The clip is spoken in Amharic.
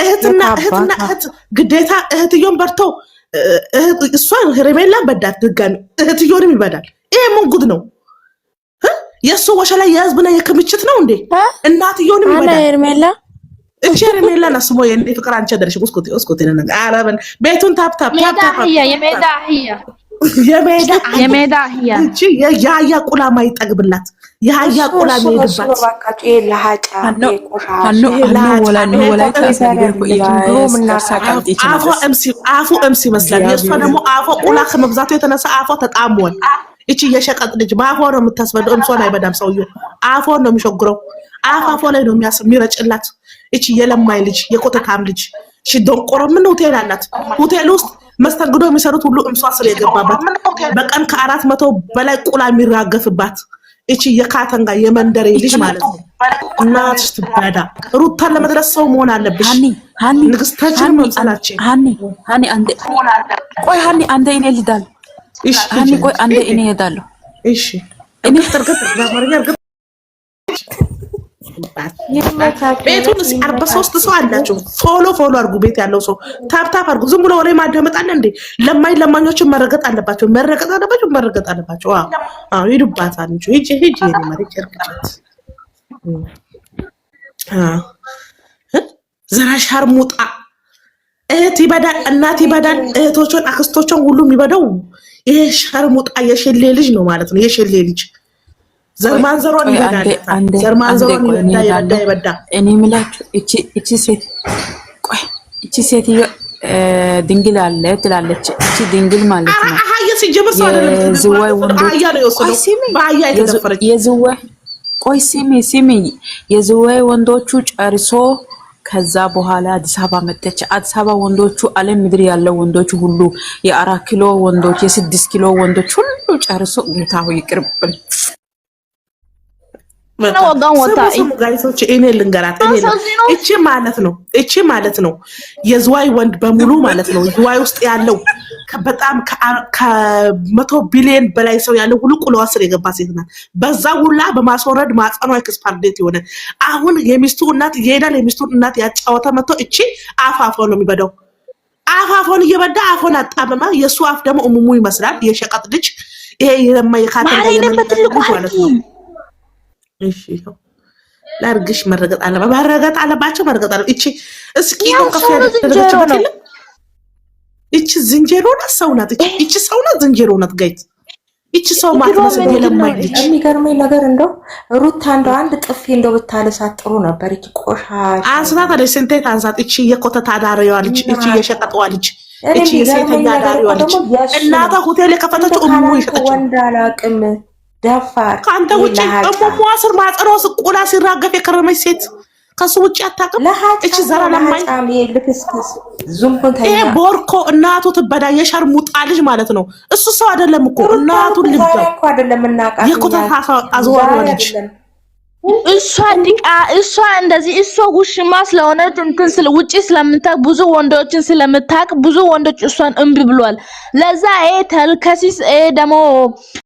እህትና እህት ግዴታ እህትዮን በርቶ እሷን ሄርሜላን በዳት ድጋሚ እህትዮንም ይበዳል። ይሄ ምን ጉድ ነው? የእሱ ወሸላ የህዝብና የክምችት ነው እንዴ? እናትዮንም ይበዳል። ሄርሜላ እቺ ሄርሜላ ናስሞ የኔ ፍቅር አንቺ ደርሽ እስኩት ነን አረበን ቤቱን ታፕታፕ የሜዳ አህያ እቺ የያያ ቁላ ማይጠግብላት የያያ ቁላ ማይደባት አፎ እምሲ መስላል። የእሷ ደግሞ አፎ ቁላ ከመብዛቱ የተነሳ አፎ ተጣሟል። እቺ የሸቀጥ ልጅ ባፎ ነው የምታስበለው። እምሷን አይበዳም ሰውዬው አፎ ነው የሚሾግረው። አፎ ላይ ነው የሚረጭላት። እቺ የለማይ ልጅ የኮተታም ልጅ እሺ ደንቆሮ ምን ሆቴል አላት። ሆቴል ውስጥ መስተንግዶ የሚሰሩት ሁሉ እምሷ ስለ የገባባት በቀን ከ400 በላይ ቁላ የሚራገፍባት እቺ የካተንጋ የመንደሬ ልጅ ማለት ነው። እናትሽ ትባዳ ሩታን ለመድረስ ሰው መሆን አለብሽ። ንግስታችን መምሰላችን ሃኒ አንዴ ቆይ ሃኒ እኔ ልዳል እሺ ሃኒ ቆይ አንዴ እኔ ሄዳለሁ እሺ እኔ ተርገጥ በማርኛ እርግጥ ቤቱን 43 ሰው አላችሁ። ፎሎ አርጉ። ቤት ያለው ሰው ታፕታፕ አርጉ። ዝም ብሎ ወሬ ማዳመጥ አለ እንዴ? ለማኞችን መረገጥ አለባቸው። አዎ ይዱባታል እንጂ ሂጂ የኔ ማለት ይርክቻት ዘራሽ ሀርሙጣ እህት ይበዳል፣ እናት ይበዳል፣ እህቶችን አክስቶችን ሁሉም ይበዳው። ይሄ ሸርሙጣ የሸሌ ልጅ ነው ማለት ነው። የሸሌ ልጅ ዘርማንዘሮን ይበዳል። ዘርማንዘሮን ይበዳ። እኔ ምላችሁ እቺ ሴት ቆይ እቺ ሴትዮ ድንግል አለ ትላለች። እቺ ድንግል ማለት ነው አያ ሲጀምር ሰው አይደለም። ዝዋይ ወንዶ አያ ነው የወሰደው በአያ የተደፈረች የዝዋይ ቆይ ሲሚ የዝዋይ ወንዶቹ ጨርሶ ከዛ በኋላ አዲስ አበባ መጣች። አዲስ አበባ ወንዶቹ ዓለም ምድር ያለው ወንዶቹ ሁሉ የ4 ኪሎ ወንዶች የ6 ኪሎ ወንዶች ሁሉ ጨርሶ ጌታ ሆይ ይቅርብን። ነው ወጋን ወጣ ጋይሶች እኔ ልንገራት እቺ ማለት ነው የዝዋይ ወንድ በሙሉ ማለት ነው። ዝዋይ ውስጥ ያለው በጣም ከ100 ቢሊዮን በላይ ሰው ያለው ሁሉ ቁለዋ ስር የገባ ሴት ናት። በዛ ሁላ በማስወረድ ማጸኗ ኤክስፓርዴት የሆነ አሁን የሚስቱ እናት ይሄዳል። የሚስቱ እናት ያጫወተ መጥቶ እቺ አፋፎ ነው የሚበዳው። አፋፎን እየበዳ አፎን አጣመማ። የሱ አፍ ደግሞ እሙሙ ይመስላል የሸቀጥ ልጅ። ይሄ የማይካተል ማለት ነው። እሺ ላርግሽ መረገጥ አለባቸው። እቺ እስኪ ነው ከፍ ያደረገችበት ይል እቺ ዝንጀሮ ናት ሰው ናት። እቺ ሰው ናት ዝንጀሮ ናት። ጋይት እቺ ሰው ማለት ነው የለማኝ ልጅ። የሚገርመኝ ነገር እንደው ሩታ እንደው አንድ ጥፊ እንደው ብታለሳት ጥሩ ነበር። እቺ ቆሻሻ አንስታት አለ ስንቴት አንሳት። እቺ የኮተታ ዳሪዋ ልጅ፣ እቺ የሸቀጥዋ ልጅ፣ እቺ የሴተኛ ዳሪዋ ልጅ እናታ ሆቴል የከፈተችው እሙ ይሸጠች ወንዳላቅም ደፋር ካንተ ውጪ እሙ አስር ማጽሮስ ቁላ ሲራገፍ የከረመች ሴት ከሱ ውጪ አታውቅም። እቺ ዘራ ለማኝ ይሄ ቦርኮ እናቱ ትበዳ የሸርሙጣ ልጅ ማለት ነው። እሱ ሰው አይደለም እኮ እናቱ ልጅ እኮ አይደለም እናቃት የኮተታ አዝዋሪ ልጅ እሷ እንደዚህ እሷ ጉሽማ ስለሆነ እንትን ስለ ውጪ ስለምታቅ ብዙ ወንዶችን ስለምታቅ ብዙ ወንዶች እሷን እምቢ ብሏል። ለዛ ተልከሲስ ደሞ